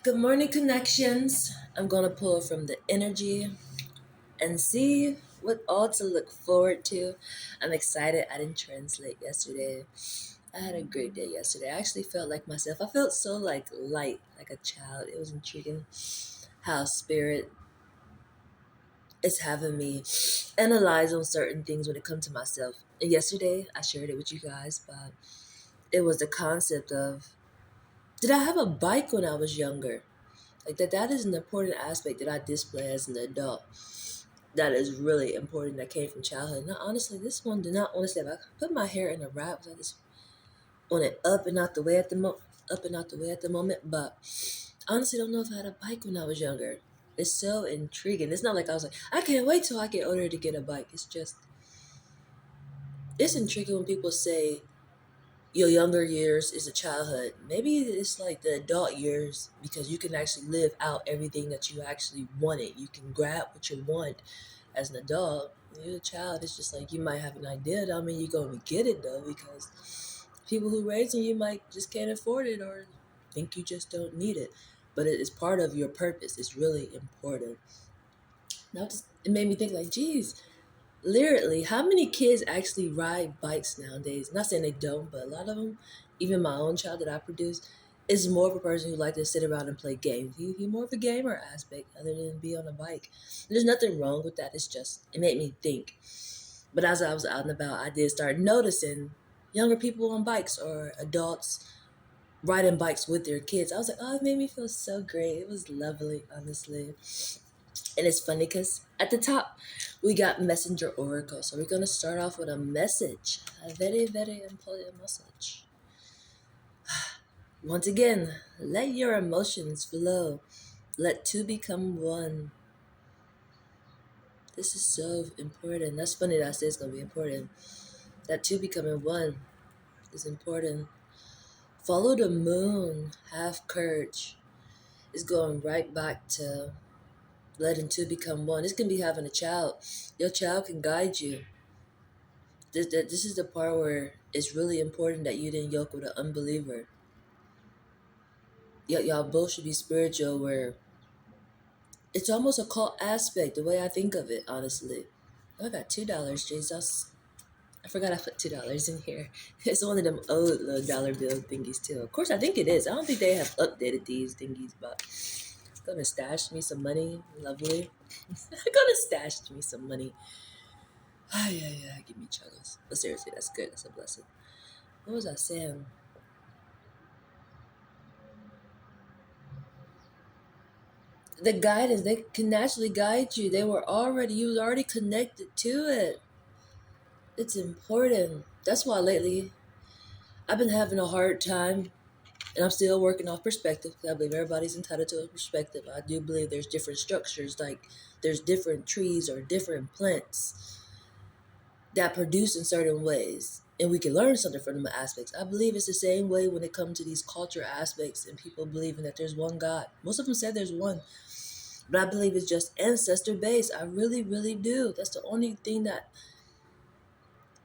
Good morning, connections. I'm going to pull from the energy and see what all to look forward to. I'm excited. I didn't translate yesterday. I had a great day yesterday. I actually felt like myself. I felt so like light, like a child. It was intriguing how spirit is having me analyze on certain things when it comes to myself. And yesterday, I shared it with you guys, but it was the concept of, did I have a bike when I was younger? Like that is an important aspect that I display as an adult. That is really important that came from childhood. Now honestly, this one did not honestly I put my hair in a wrap, so I just want it up and out the way at the up and out the way at the moment. But I honestly don't know if I had a bike when I was younger. It's so intriguing. It's not like I was like, I can't wait till I get older to get a bike. It's just it's intriguing when people say your younger years is a childhood. Maybe it's like the adult years because you can actually live out everything that you actually wanted. You can grab what you want as an adult. When you're a child, it's just like you might have an idea. I mean, you're going to get it though because people who raising you might just can't afford it or think you just don't need it. But it is part of your purpose. It's really important. Now, it made me think like, geez, literally, how many kids actually ride bikes nowadays? Not saying they don't, but a lot of them, even my own child that I produce, is more of a person who like to sit around and play games. He more of a gamer aspect other than be on a bike. There's nothing wrong with that. It's just, it made me think. But as I was out and about, I did start noticing younger people on bikes or adults riding bikes with their kids. I was like, oh, it made me feel so great. It was lovely, honestly. And it's funny because at the top, we got Messenger Oracle. So we're going to start off with a message, a very, very important message. Once again, let your emotions flow. Let two become one. This is so important. That's funny that I say it's going to be important. That two becoming one is important. Follow the moon. Have courage. It's going right back to letting two become one. This can be having a child. Your child can guide you. This is the part where it's really important that you didn't yoke with an unbeliever. Y'all both should be spiritual where it's almost a cult aspect, the way I think of it, honestly. Oh, I got $2, Jesus. I forgot I put $2 in here. It's one of them old little dollar bill thingies too. Of course I think it is. I don't think they have updated these thingies, but it's gonna stash me some money. Lovely. Gonna stash me some money. Ah, yeah, give me chuggles. But seriously, that's good. That's a blessing. What was I saying? The guidance, they can naturally guide you. You was already connected to it. It's important. That's why lately I've been having a hard time and I'm still working off perspective. I believe everybody's entitled to a perspective. I do believe there's different structures, like there's different trees or different plants that produce in certain ways. And we can learn something from them aspects. I believe it's the same way when it comes to these culture aspects and people believing that there's one God. Most of them say there's one. But I believe it's just ancestor based. I really, really do. That's the only thing that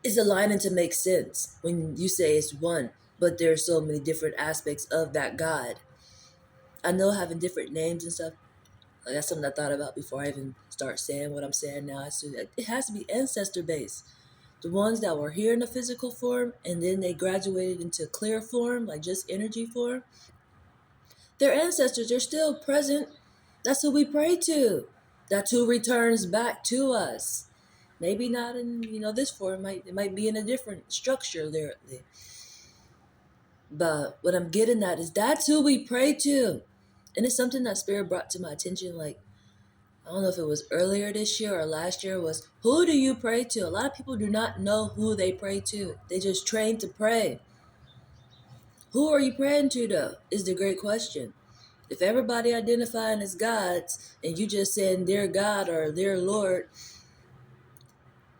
is aligning to make sense when you say it's one, but there are so many different aspects of that God. I know having different names and stuff, like that's something I thought about before I even start saying what I'm saying now. It has to be ancestor based. The ones that were here in the physical form and then they graduated into clear form, like just energy form, their ancestors are still present. That's who we pray to. That's who returns back to us. Maybe not in this form. It might be in a different structure lyrically. But what I'm getting at is that's who we pray to. And it's something that Spirit brought to my attention. Like I don't know if it was earlier this year or last year. Was who do you pray to? A lot of people do not know who they pray to. They just train to pray. Who are you praying to though? Is the great question. If everybody identifying as gods and you just saying their God or their Lord,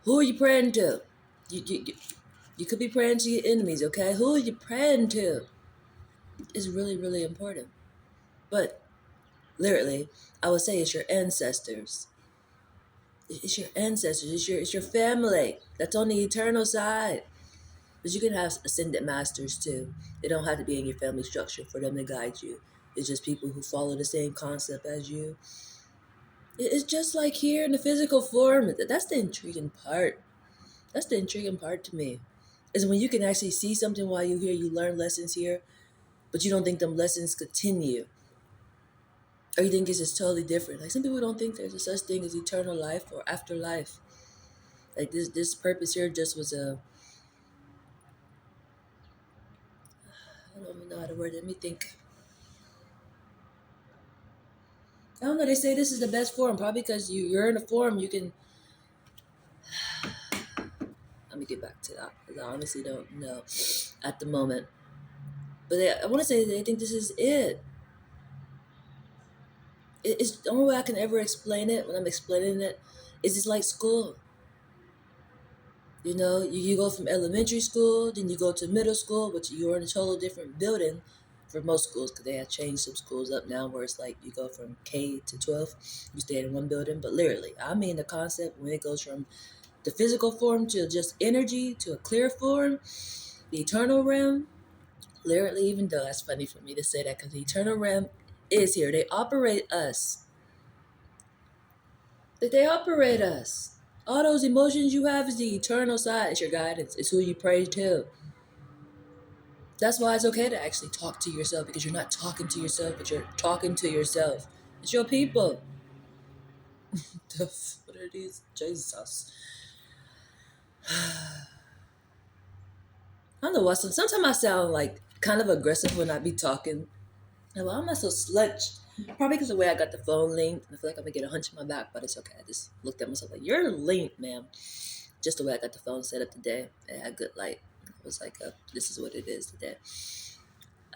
who are you praying to? You could be praying to your enemies, okay? Who are you praying to? Is really, really important. But literally, I would say it's your ancestors. It's your ancestors. It's your family. That's on the eternal side. But you can have ascended masters too. They don't have to be in your family structure for them to guide you. It's just people who follow the same concept as you. It's just like here in the physical form. That's the intriguing part. That's the intriguing part to me. Is when you can actually see something while you're here, you learn lessons here, but you don't think them lessons continue. Or you think it's just totally different. Like some people don't think there's a such thing as eternal life or afterlife. Like this purpose here just was a I don't even know how to word it. Let me think. I don't know. They say this is the best form, probably because you're in a form you can. Let me get back to that because I honestly don't know at the moment. But I want to say they think this is it. It's the only way I can ever explain it when I'm explaining it is it's like school. You know, you go from elementary school, then you go to middle school, but you're in a total different building for most schools because they have changed some schools up now where it's like you go from K to 12, you stay in one building. But literally, I mean the concept when it goes from the physical form to just energy to a clear form, the eternal realm, literally, even though that's funny for me to say that because the eternal realm is here. They operate us. They operate us. All those emotions you have is the eternal side. It's your guidance. It's who you pray to. That's why it's okay to actually talk to yourself because you're not talking to yourself, but you're talking to yourself. It's your people. What are these? Jesus. I don't know why. Sometimes I sound like kind of aggressive when I be talking. And why am I so sludge? Probably because of the way I got the phone linked. I feel like I'm gonna get a hunch in my back, but it's okay. I just looked at myself like, you're linked, ma'am. Just the way I got the phone set up today. It had good light. It was like, this is what it is today.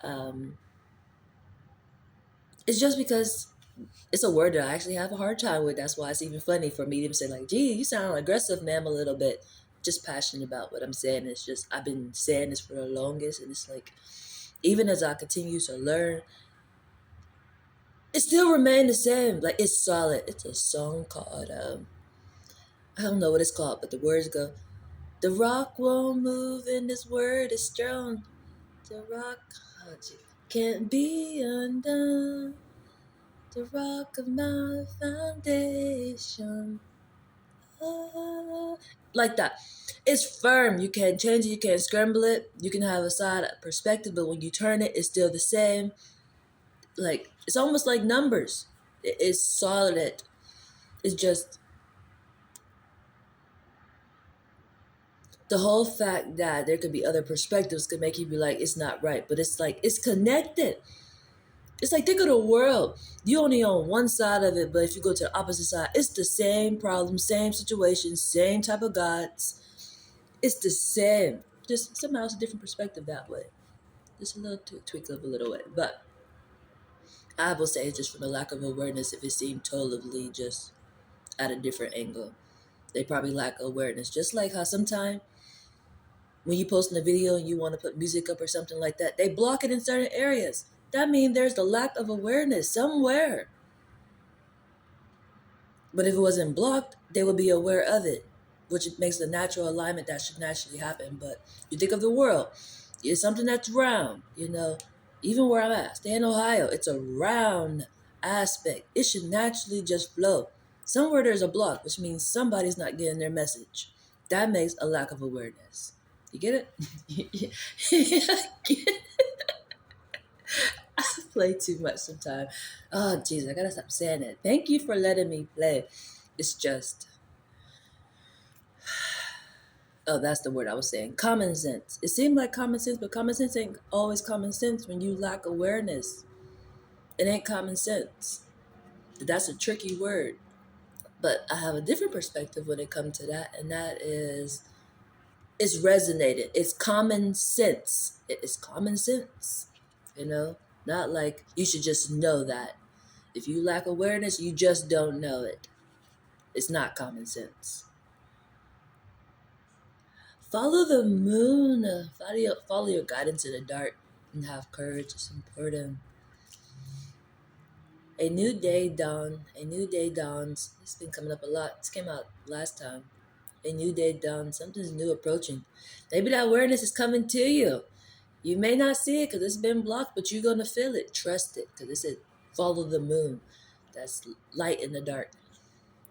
Um, it's just because it's a word that I actually have a hard time with. That's why it's even funny for me to say like, "Gee, you sound aggressive, ma'am, a little bit." Just passionate about what I'm saying. It's just I've been saying this for the longest, and it's like even as I continue to learn, it still remain the same. Like it's solid. It's a song called I don't know what it's called, but the words go, "The rock won't move, and this word is strong. The rock can't be undone. The rock of my foundation." Like that. It's firm. You can change it, you can scramble it, you can have a side perspective, but when you turn it, it's still the same. Like it's almost like numbers. It's solid. It's just the whole fact that there could be other perspectives could make you be like, it's not right. But it's like it's connected. It's like think of the world. You only on one side of it, but if you go to the opposite side, it's the same problem, same situation, same type of gods. It's the same. Just somehow it's a different perspective that way. Just a little tweak of a little way. But I will say it's just from the lack of awareness if it seemed totally just at a different angle. They probably lack awareness. Just like how sometimes when you post in a video and you want to put music up or something like that, they block it in certain areas. That means there's the lack of awareness somewhere. But if it wasn't blocked, they would be aware of it, which makes the natural alignment that should naturally happen. But you think of the world, it's something that's round, you know. Even where I'm at, stay in Ohio, it's a round aspect. It should naturally just flow. Somewhere there's a block, which means somebody's not getting their message. That makes a lack of awareness. You get it? I play too much sometimes. Oh, jeez, I gotta stop saying it. Thank you for letting me play. It's just, oh, that's the word I was saying. Common sense. It seemed like common sense, but common sense ain't always common sense when you lack awareness. It ain't common sense. That's a tricky word. But I have a different perspective when it comes to that, and that is it's resonated. It's common sense. It's common sense. You know? Not like you should just know that. If you lack awareness, you just don't know it. It's not common sense. Follow the moon. Follow your guidance in the dark and have courage. It's important. A new day dawn. A new day dawns. It's been coming up a lot. This came out last time. A new day dawns. Something's new approaching. Maybe that awareness is coming to you. You may not see it because it's been blocked, but you're gonna feel it. Trust it, because it said follow the moon. That's light in the dark.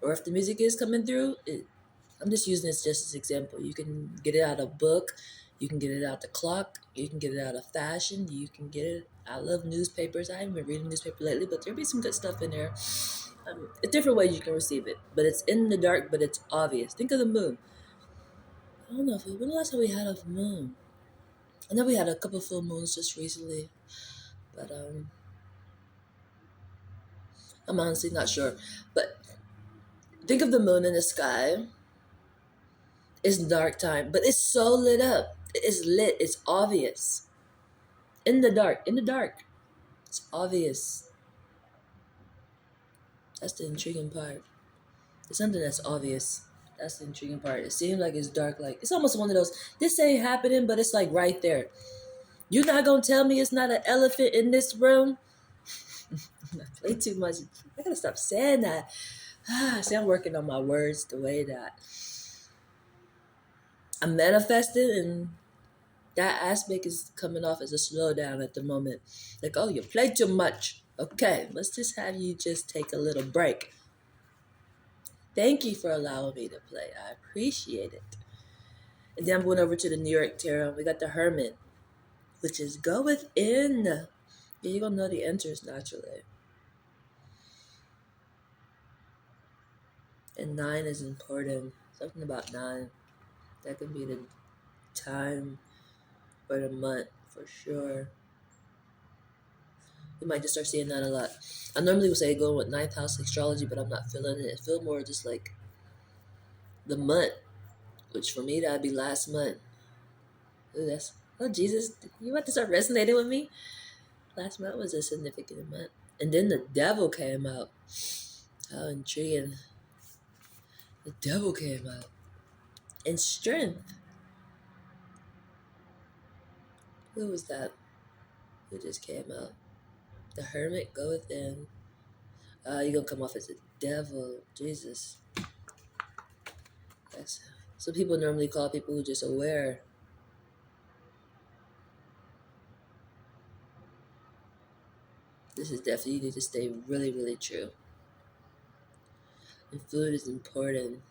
Or if the music is coming through, I'm just using this just as an example. You can get it out of a book, you can get it out the clock, you can get it out of fashion, you can get it. I love newspapers. I haven't been reading newspaper lately, but there'll be some good stuff in there. Different ways you can receive it, but it's in the dark, but it's obvious. Think of the moon. I don't know when the last time we had a moon. I know we had a couple full moons just recently, but I'm honestly not sure. But think of the moon in the sky. It's dark time, but it's so lit up. It's lit. It's obvious. In the dark. In the dark. It's obvious. That's the intriguing part. It's something that's obvious. That's the intriguing part. It seems like it's dark. Like it's almost one of those. This ain't happening, but it's like right there. You're not gonna tell me it's not an elephant in this room. I play too much. I gotta stop saying that. See, I'm working on my words the way that I'm manifesting, and that aspect is coming off as a slowdown at the moment. Like, oh, you play too much. Okay, let's just have you just take a little break. Thank you for allowing me to play. I appreciate it. And then I'm going over to the New York Tarot. We got the Hermit, which is go within. Yeah, you're going to know the answers naturally. And 9 is important. Something about 9. That can be the time or the month for sure. You might just start seeing that a lot. I normally would say going with ninth house astrology, but I'm not feeling it. I feel more just like the month, which for me that'd be last month. Ooh, that's Jesus, you about to start resonating with me? Last month was a significant month, and then the devil came out. How intriguing! The devil came out, and strength. Who was that? Who just came out? The Hermit, go within. You're gonna come off as a devil, Jesus. That's some people normally call people who just aware. This is definitely, you need to stay really, really true. And food is important.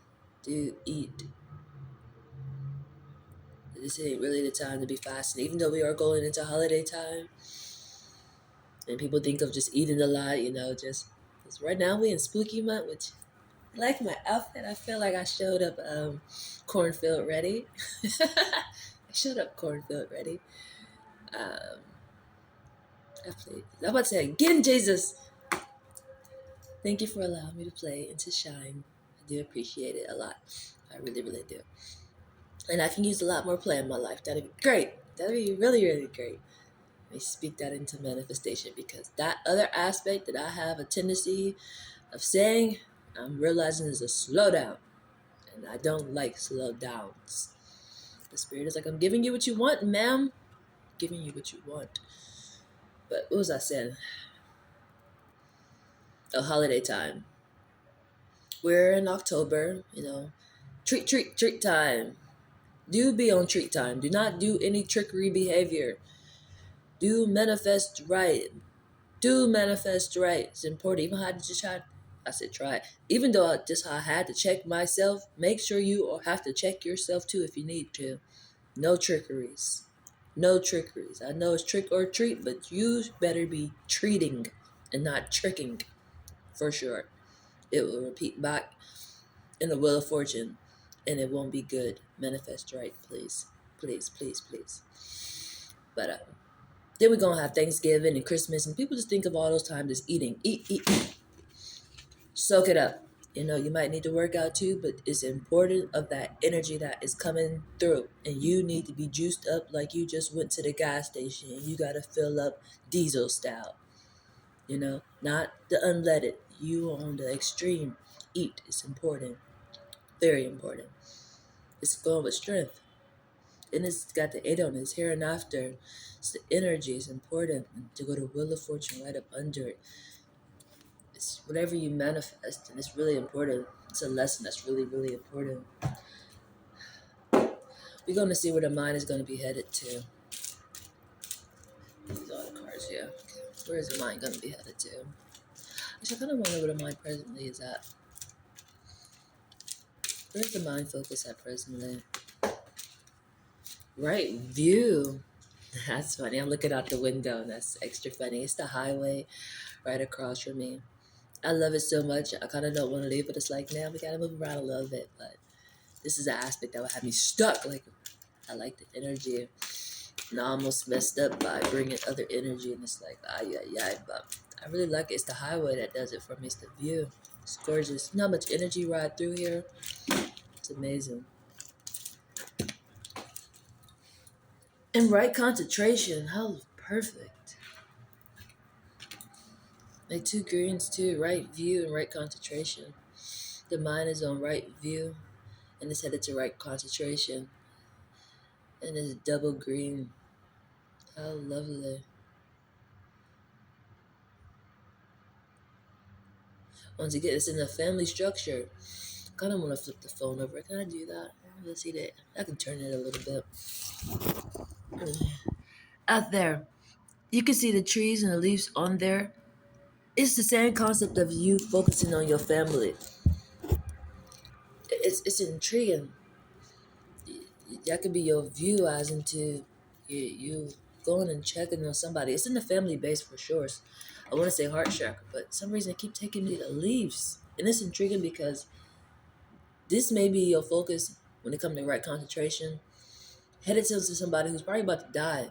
Do eat. This ain't really the time to be fasting, even though we are going into holiday time. And people think of just eating a lot, just because right now we in spooky month, which I like my outfit. I feel like I showed up cornfield ready. I showed up cornfield ready. Um, I'm about to say, get in, Jesus. Thank you for allowing me to play and to shine. I do appreciate it a lot. I really, really do. And I can use a lot more play in my life. That'd be great. That'd be really, really great. Let me speak that into manifestation, because that other aspect that I have a tendency of saying, I'm realizing is a slowdown. And I don't like slow downs. The spirit is like, I'm giving you what you want, ma'am. Giving you what you want. But what was I saying? Oh, holiday time. We're in October, treat time. Do be on treat time. Do not do any trickery behavior. Do manifest right. Do manifest right. It's important. Even how I just try. I said try it. Even though I had to check myself, make sure you have to check yourself too if you need to. No trickeries. No trickeries. I know it's trick or treat, but you better be treating and not tricking for sure. It will repeat back in the Wheel of Fortune, and it won't be good. Manifest right, please. Please, please, please. But then we're going to have Thanksgiving and Christmas, and people just think of all those times as eating. Eat, eat, eat. Soak it up. You might need to work out too, but it's important of that energy that is coming through. And you need to be juiced up like you just went to the gas station and you got to fill up diesel style. Not the unleaded. You on the extreme. Eat. It's important. Very important. It's going with strength. And it's got the 8 on it. It's here and after. It's the energy. It's important. And to go to Wheel of Fortune right up under it. It's whatever you manifest, and it's really important. It's a lesson that's really, really important. We're going to see where the mind is going to be headed to. Yeah. Where is the mind gonna be headed to? Actually, I kind of wonder where the mind presently is at. Where's the mind focus at presently? Right view. That's funny. I'm looking out the window, and that's extra funny. It's the highway right across from me. I love it so much. I kind of don't want to leave, but it's like, now we gotta move around a little bit. But this is an aspect that would have me stuck. Like, I like the energy. And I almost messed up by bringing other energy, and it's like, yeah. But I really like it. It's the highway that does it for me. It's the view. It's gorgeous. You know how much energy ride through here? It's amazing. And right concentration. How perfect. Like two greens too. Right view and right concentration. The mind is on right view, and it's headed to right concentration. And it's double green. How lovely. Once again, it's in the family structure. Kind of want to flip the phone over. Can I do that? Let's see that. I can turn it a little bit. Out there, you can see the trees and the leaves on there. It's the same concept of you focusing on your family. It's intriguing. That could be your view as into you going and checking on somebody. It's in the family base for sure. I want to say heart chakra, but some reason it keep taking me to leaves. And it's intriguing because this may be your focus when it comes to right concentration. Headed to somebody who's probably about to die,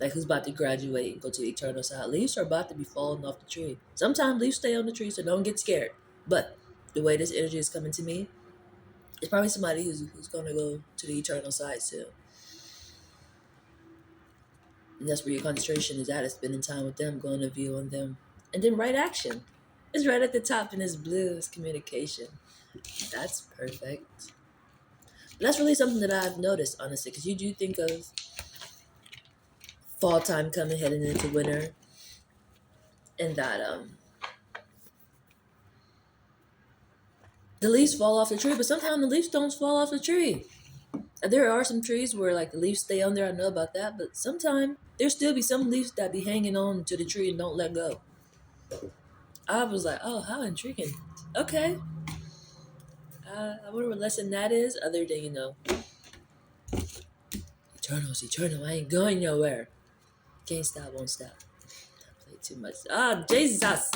like who's about to graduate and go to the eternal side. Leaves are about to be falling off the tree. Sometimes leaves stay on the tree, so don't get scared. But the way this energy is coming to me, it's probably somebody who's going to go to the eternal side soon. And that's where your concentration is at. It's spending time with them, going to view on them. And then right action. It's right at the top and it's blue. It's communication. That's perfect. But that's really something that I've noticed, honestly, because you do think of fall time coming, heading into winter, and that the leaves fall off the tree, but sometimes the leaves don't fall off the tree. There are some trees where like the leaves stay on there. I know about that, but sometimes there still be some leaves that be hanging on to the tree and don't let go. I was like, oh, how intriguing. Okay, I wonder what lesson that is, other than eternal's eternal. I ain't going nowhere. Can't stop, won't stop. I play too much. Ah, Jesus.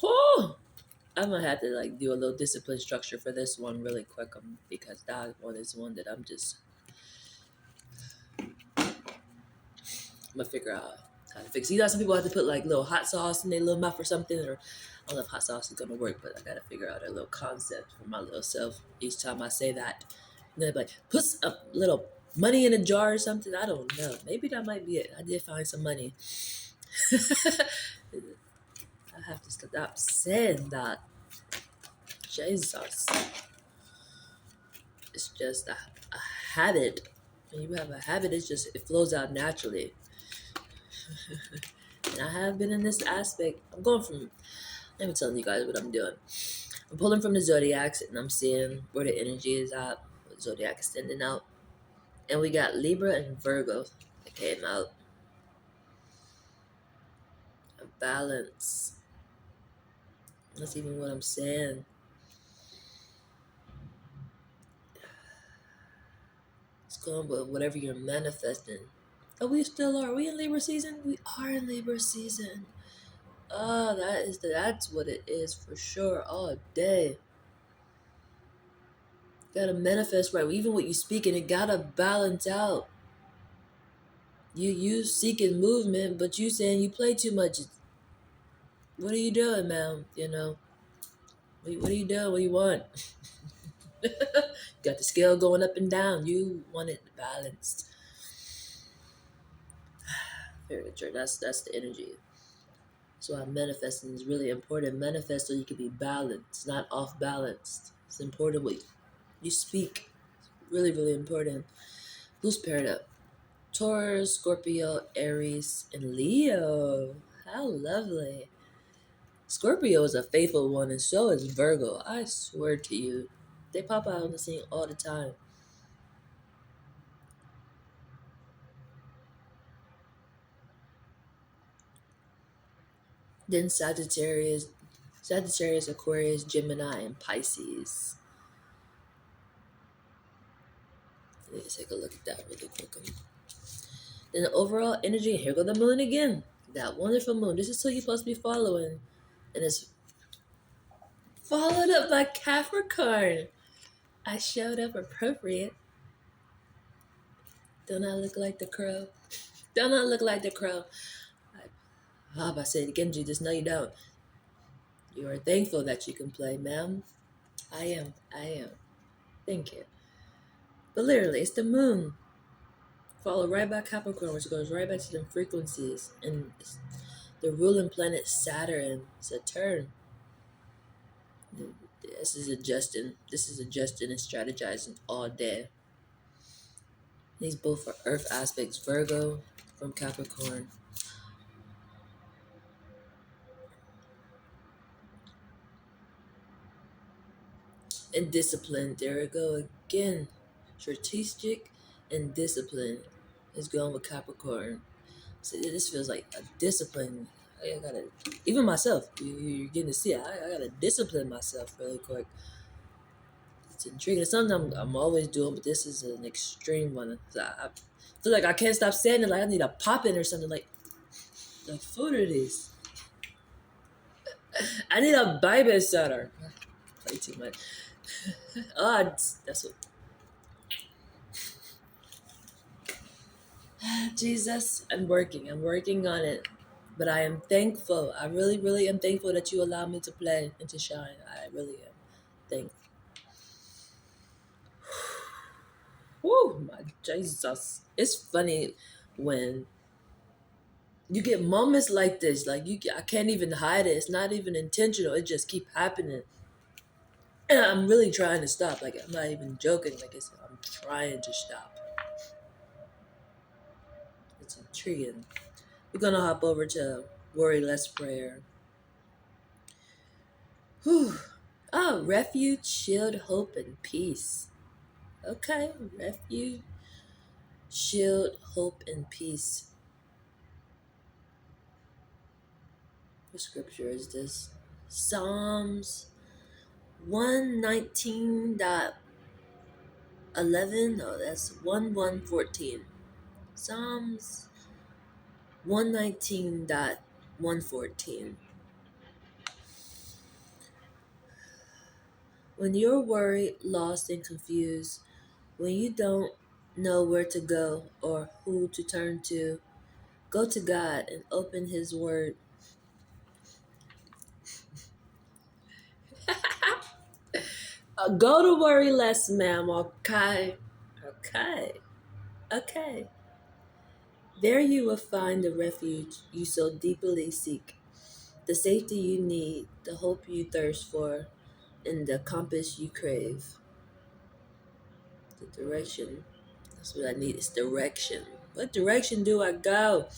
Whew. I'm gonna have to like do a little discipline structure for this one really quick, because that one is one that I'm gonna figure out how to fix. You know, some people have to put like little hot sauce in their little mouth or something, or I don't know if hot sauce is gonna work, but I gotta figure out a little concept for my little self each time I say that. And they're like, put a little money in a jar or something. I don't know. Maybe that might be it. I did find some money. I have to stop saying that. Jesus. It's just a habit. When you have a habit, it flows out naturally. And I have been in this aspect. I'm going from, let me tell you guys what I'm doing. I'm pulling from the zodiacs and I'm seeing where the energy is at, what zodiac is sending out. And we got Libra and Virgo that came out. A balance. That's even what I'm saying. It's going with whatever you're manifesting. Oh, we still are. Are we in Libra season? We are in Libra season. Oh, that's what it is for sure. All day. Gotta manifest right. Even what you speaking, it gotta balance out. You seeking movement, but you saying you play too much. What are you doing, man? What are you doing? What do you want? Got the scale going up and down. You want it balanced. Very true. That's the energy. So why manifesting is really important. Manifest so you can be balanced, not off balanced. It's important what you speak. Really, really important. Who's paired up? Taurus, Scorpio, Aries, and Leo. How lovely. Scorpio is a faithful one, and so is Virgo. I swear to you. They pop out on the scene all the time. Then Sagittarius, Aquarius, Gemini, and Pisces. Let me take a look at that really quickly. Then the overall energy, here go the moon again. That wonderful moon. This is who you're supposed to be following. And it's followed up by Capricorn. I showed up appropriate. Don't I look like the crow? Don't I look like the crow? I say it again, Jesus. No, you don't. You are thankful that you can play, ma'am. I am. I am. Thank you. But literally, it's the moon. Followed right by Capricorn, which goes right back to them frequencies. And it's the ruling planet Saturn. Saturn. This is adjusting. This is adjusting and strategizing all day. These both are Earth aspects. Virgo from Capricorn. And discipline. There we go again. Strategic and discipline is going with Capricorn. So this feels like a discipline. I gotta, even myself, you're getting to see it. I gotta discipline myself really quick. It's intriguing. It's something I'm always doing, but this is an extreme one. So I feel like I can't stop saying it. Like I need a pop in or something. Like the food it is. I need a babysitter. Play too much. That's what. Jesus, I'm working. I'm working on it. But I am thankful. I really, really am thankful that you allow me to play and to shine. I really am thankful. Woo, my Jesus. It's funny when you get moments like this. Like I can't even hide it. It's not even intentional. It just keep happening. And I'm really trying to stop. Like I'm not even joking. Like I said, I'm trying to stop. It's intriguing. We're gonna hop over to Worry Less Prayer. Whew. Oh, refuge, shield, hope, and peace. Okay, refuge, shield, hope, and peace. What scripture is this? Psalms 119.11. No, that's 1114. Psalms 119.114. When you're worried, lost, and confused, when you don't know where to go or who to turn to, go to God and open His Word. Go to worry less, ma'am. Okay. Okay. Okay. There you will find the refuge you so deeply seek, the safety you need, the hope you thirst for, and the compass you crave. The direction. That's what I need is direction. What direction do I go?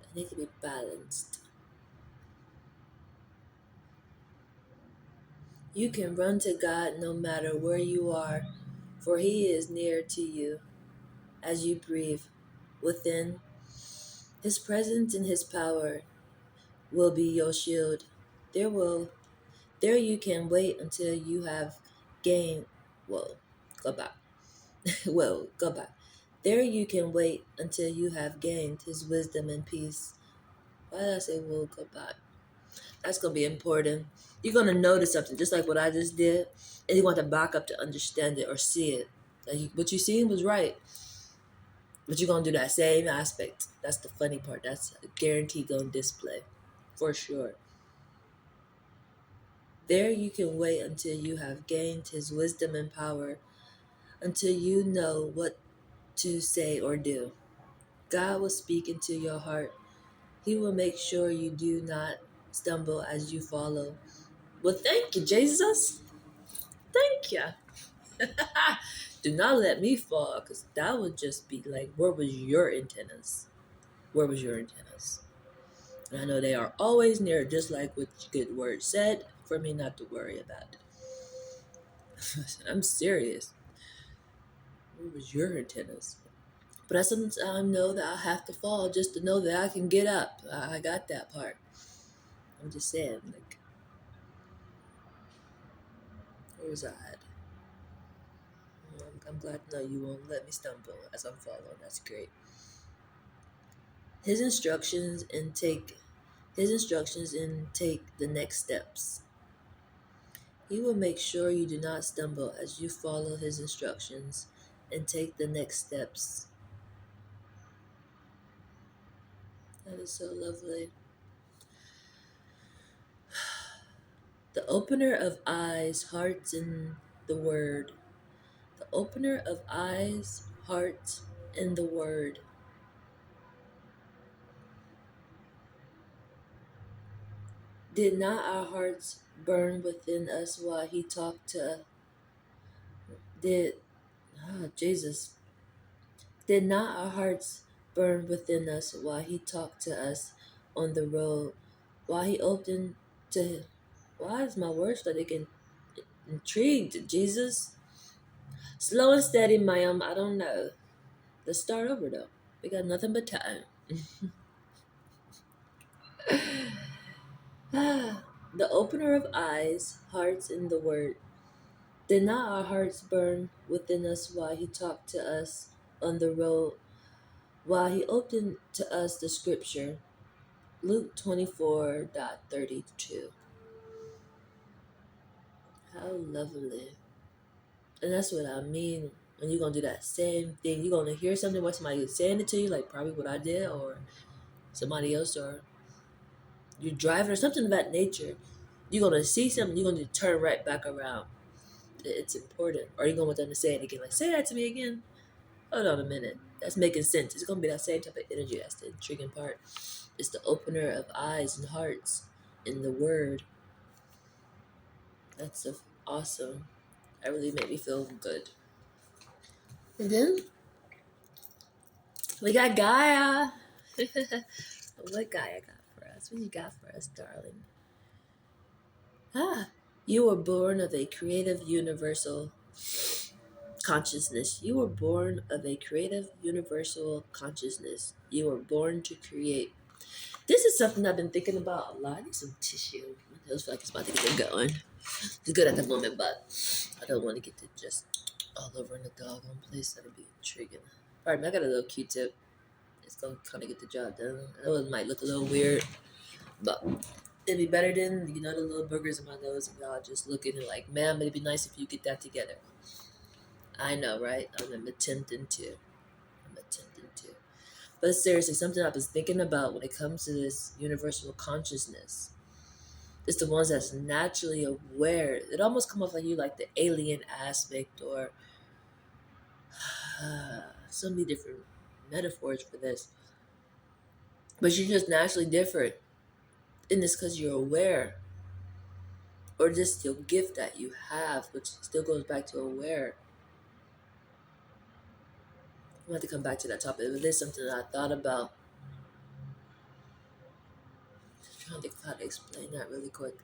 I need to be balanced. You can run to God no matter where you are, for He is near to you as you breathe. Within His presence and His power will be your shield. There will there you can wait until you have gained whoa, go back. Whoa, go back. There you can wait until you have gained His wisdom and peace. Why did I say whoa, go back? That's gonna be important. You're gonna notice something, just like what I just did, and you want to back up to understand it or see it. Like what you seen was right, but you're gonna do that same aspect. That's the funny part. That's guaranteed gonna display, for sure. There you can wait until you have gained His wisdom and power, until you know what to say or do. God will speak into your heart. He will make sure you do not stumble as you follow. Well, thank you, Jesus. Thank you. Do not let me fall, because that would just be like, where was your antennas? Where was your antennas? And I know they are always near, just like what good word said, for me not to worry about it. I'm serious. Where was your antennas? But I sometimes know that I have to fall just to know that I can get up. I got that part. I'm just saying, like, where was I at? I'm glad to know you won't let me stumble as I'm following. That's great. His instructions and take his instructions and take the next steps. He will make sure you do not stumble as you follow his instructions and take the next steps. That is so lovely. The opener of eyes, hearts, and the word. The opener of eyes, hearts, and the word. Did not our hearts burn within us while he talked to did Jesus. Did not our hearts burn within us while he talked to us on the road? While he opened to why is my word starting getting intrigued, Jesus? Slow and steady, ma'am. I don't know. Let's start over though. We got nothing but time. The opener of eyes, hearts, and the word. Did not our hearts burn within us while he talked to us on the road, while he opened to us the scripture? Luke 24:32. How lovely. And that's what I mean when you're going to do that same thing. You're going to hear something where somebody is saying it to you, like probably what I did, or somebody else, or you're driving, or something of that nature. You're going to see something, you're going to turn right back around. It's important. Or you're going to want them to say it again, like, say that to me again. Hold on a minute. That's making sense. It's going to be that same type of energy. That's the intriguing part. It's the opener of eyes and hearts in the word. That's so awesome. That really made me feel good. And then we got Gaia. What Gaia got for us? What you got for us, darling? You were born of a creative universal consciousness. You were born of a creative universal consciousness. You were born to create. This is something I've been thinking about a lot. I need some tissue. It feels like it's about to get going. It's good at the moment, but I don't want to get to just all over in the doggone place. That'll be intriguing. All right, I got a little Q-tip. It's gonna kind of get the job done. I know it might look a little weird, but it'd be better than the little burgers in my nose and y'all just looking and like, man, it'd be nice if you get that together. I know, right? I'm attempting to. I'm attempting to. But seriously, something I was thinking about when it comes to this universal consciousness. It's the ones that's naturally aware. It almost come off like you like the alien aspect or so many different metaphors for this. But you're just naturally different. And it's because you're aware. Or just your gift that you have, which still goes back to aware. I want to come back to that topic. But there's something that I thought about. Just trying to think of how to explain that really quick.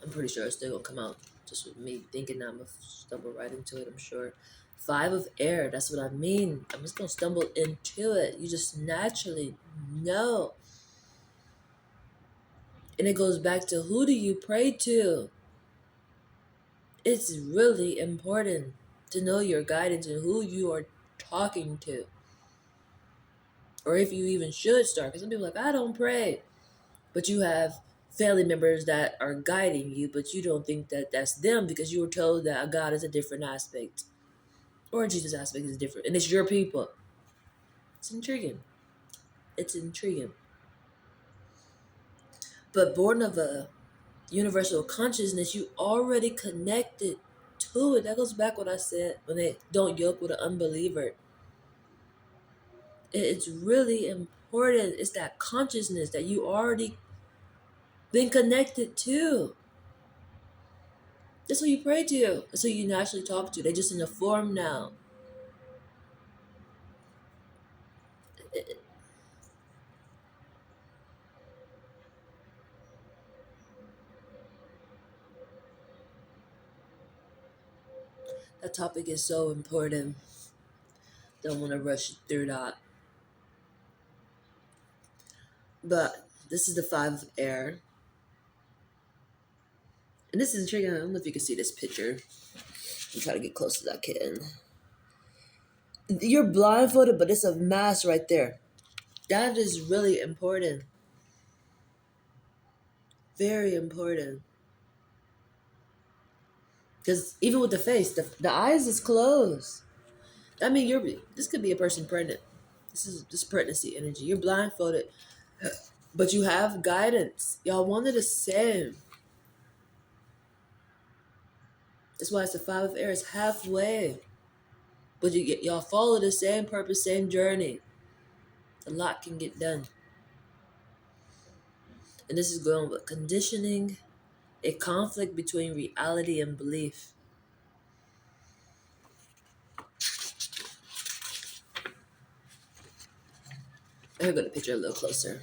I'm pretty sure it's still gonna come out just with me thinking. I'm gonna stumble right into it, I'm sure. Five of air, that's what I mean. I'm just gonna stumble into it. You just naturally know. And it goes back to, who do you pray to? It's really important to know your guidance and who you are talking to. Or if you even should start. Because some people are like, I don't pray. But you have family members that are guiding you, but you don't think that that's them because you were told that God is a different aspect. Or Jesus aspect is different. And it's your people. It's intriguing. It's intriguing. But born of a universal consciousness, you already connected to it. That goes back what I said when they don't yoke with an unbeliever. It's really important. It's that consciousness that you already been connected to. That's who you pray to. That's who you naturally talk to. They're just in a form now. That topic is so important. Don't want to rush through that. But this is the five of air. And this is intriguing. I don't know if you can see this picture. I'm trying to get close as I can. You're blindfolded, but it's a mask right there. That is really important. Very important. Because even with the face, the eyes is closed. I mean, this could be a person pregnant. This pregnancy energy. You're blindfolded, but you have guidance. Y'all one of the same. That's why it's the five of air. It's halfway, but y'all follow the same purpose, same journey. A lot can get done, and this is going with conditioning, a conflict between reality and belief. I'm gonna picture a little closer.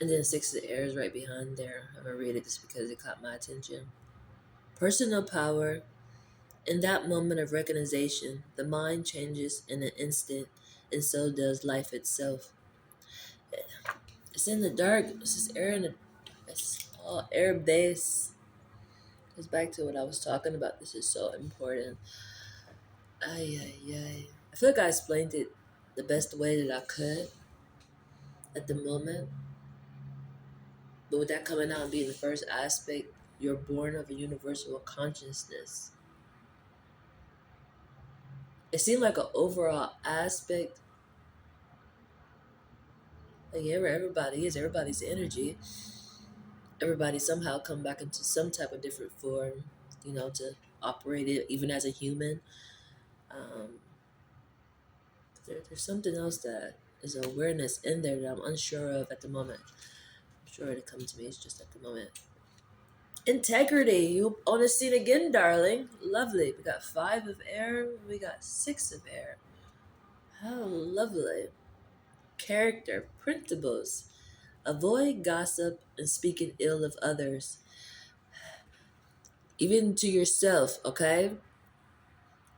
And then six of the air is right behind there. I'm gonna read it just because it caught my attention. Personal power. In that moment of recognition, the mind changes in an instant, and so does life itself. It's in the dark. It's just air in the. It's all air base. Goes back to what I was talking about. This is so important. Ay ay ay. I feel like I explained it the best way that I could at the moment. But with that coming out and being the first aspect, you're born of a universal consciousness. It seemed like an overall aspect. Like everybody is, everybody's energy. Everybody somehow come back into some type of different form, to operate it even as a human. Um, there's something else that is an awareness in there that I'm unsure of at the moment. I'm sure it'll come to me. It's just at the moment. Integrity. You on the scene again, darling. Lovely. We got five of air. We got six of air. How lovely. Character. Principles. Avoid gossip and speaking ill of others. Even to yourself, okay?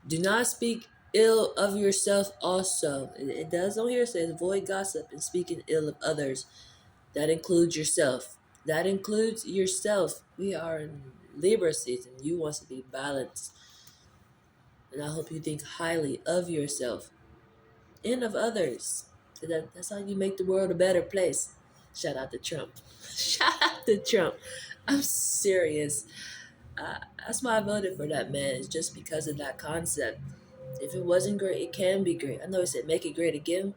Do not speak ill of yourself also. It does on here say avoid gossip and speaking ill of others. That includes yourself. That includes yourself. We are in Libra season. You want to be balanced. And I hope you think highly of yourself and of others. That's how you make the world a better place. Shout out to Trump. Shout out to Trump. I'm serious. That's why I voted for that man. It's just because of that concept. If it wasn't great, it can be great. I know he said make it great again.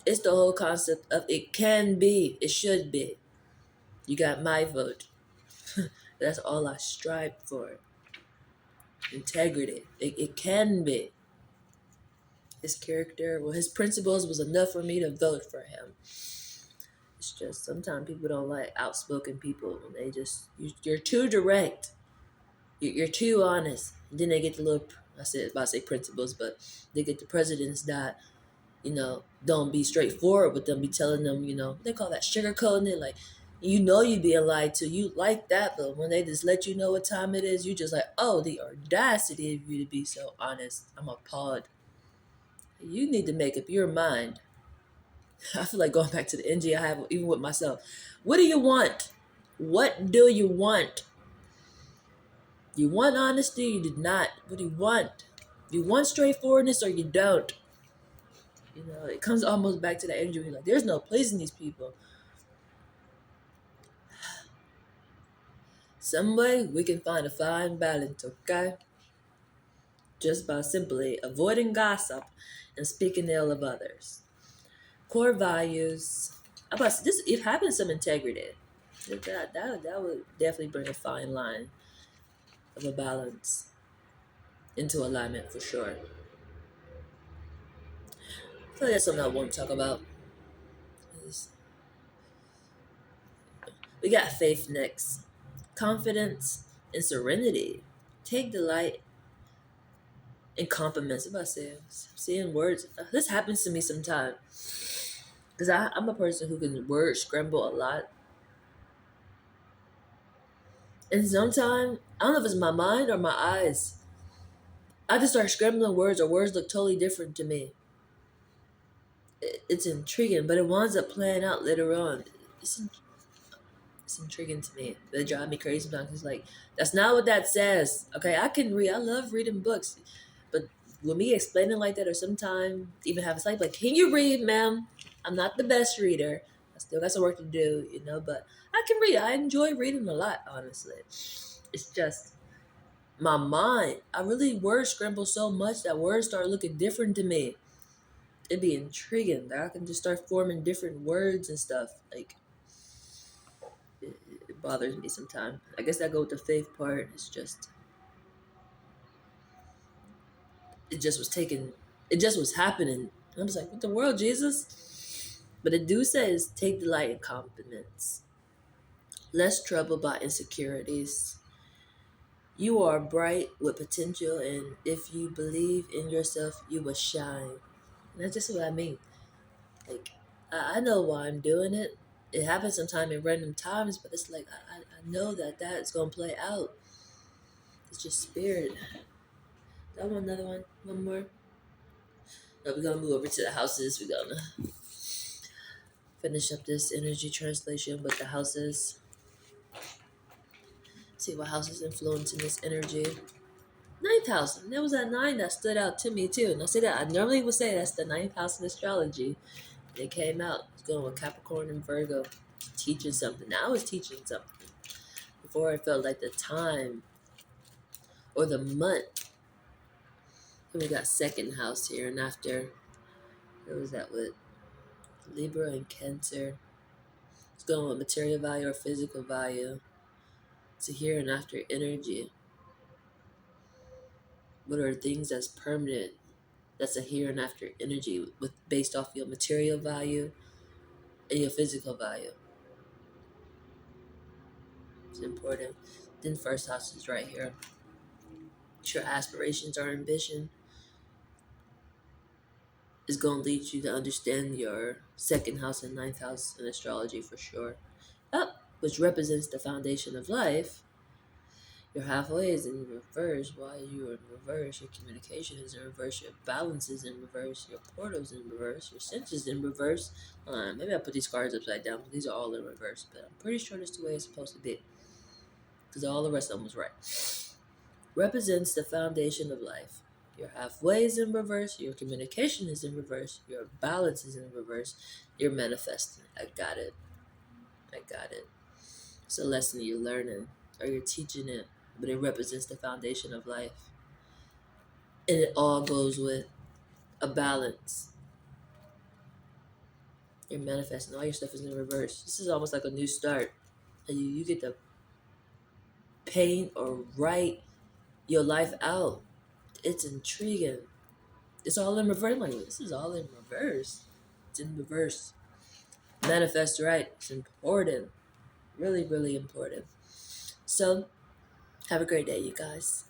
It's the whole concept of it can be, it should be. You got my vote. That's all I strive for. Integrity. It can be. His character, well, his principles was enough for me to vote for him. It's just sometimes people don't like outspoken people. They just, you're too direct. You're too honest. And then they get the little, about to say principles, but they get the presidents that don't be straightforward with them, be telling them, they call that sugarcoating it. Like, you being lied to. You like that, but when they just let you know what time it is, you just like, oh, the audacity of you to be so honest. I'm appalled. You need to make up your mind. I feel like going back to the energy I have even with myself. What do you want? What do you want? You want honesty? You do not. What do you want? You want straightforwardness or you don't? It comes almost back to that energy. You're like, there's no pleasing these people. Some way we can find a fine balance, okay? Just by simply avoiding gossip and speaking ill of others. Core values. About this, if having some integrity, that would definitely bring a fine line of a balance into alignment for sure. I feel like that's something I want to talk about. We got faith next. Confidence and serenity. Take delight in compliments. About saying words. This happens to me sometimes. Because I'm a person who can word scramble a lot. And sometimes, I don't know if it's my mind or my eyes, I just start scrambling words or words look totally different to me. It's intriguing, but it winds up playing out later on. It's, it's intriguing to me. They drive me crazy sometimes. It's like, that's not what that says. Okay, I can read. I love reading books. But with me explaining like that, or sometimes even have a slight like, can you read, ma'am? I'm not the best reader. I still got some work to do, but I can read. I enjoy reading a lot, honestly. It's just my mind. I really word scramble so much that words start looking different to me. It'd be intriguing that I can just start forming different words and stuff. Like, it bothers me sometimes. I guess that go with the faith part. It's just, it just was taken, it just was happening. I was like, what the world, Jesus? But it do says, take delight in confidence, less trouble by insecurities. You are bright with potential, and if you believe in yourself, you will shine. And that's just what I mean. Like, I know why I'm doing it. It happens sometime in random times, but it's like, I know that that's going to play out. It's just spirit. I want another one. One more. No, we're going to move over to the houses. We're going to finish up this energy translation with the houses. See what house is influencing this energy. Ninth house. And there was that nine that stood out to me too. And I say that I normally would say that's the ninth house in astrology. It came out. It's going with Capricorn and Virgo. Teaching something. Now I was teaching something. Before I felt like the time or the month. Then we got second house here, and after there was that with Libra and Cancer. It's going with material value or physical value. To here and after energy. What are things that's permanent? That's a here and after energy with based off your material value and your physical value. It's important. Then first house is right here. It's your aspirations or ambition is going to lead you to understand your second house and ninth house in astrology for sure. Up, which represents the foundation of life. Your halfway is in reverse. Why you are in reverse? Your communication is in reverse. Your balance is in reverse. Your portal's in reverse. Your sense is in reverse. Maybe I put these cards upside down. These are all in reverse, but I'm pretty sure that's the way it's supposed to be because all the rest of them was right. Represents the foundation of life. Your halfway is in reverse. Your communication is in reverse. Your balance is in reverse. You're manifesting. I got it. I got it. It's a lesson you're learning or you're teaching it, but it represents the foundation of life. And it all goes with a balance. You're manifesting. All your stuff is in reverse. This is almost like a new start. And you get to paint or write your life out. It's intriguing. It's all in reverse. I'm like, this is all in reverse. It's in reverse. Manifest right. It's important. Really, really important. So, have a great day, you guys.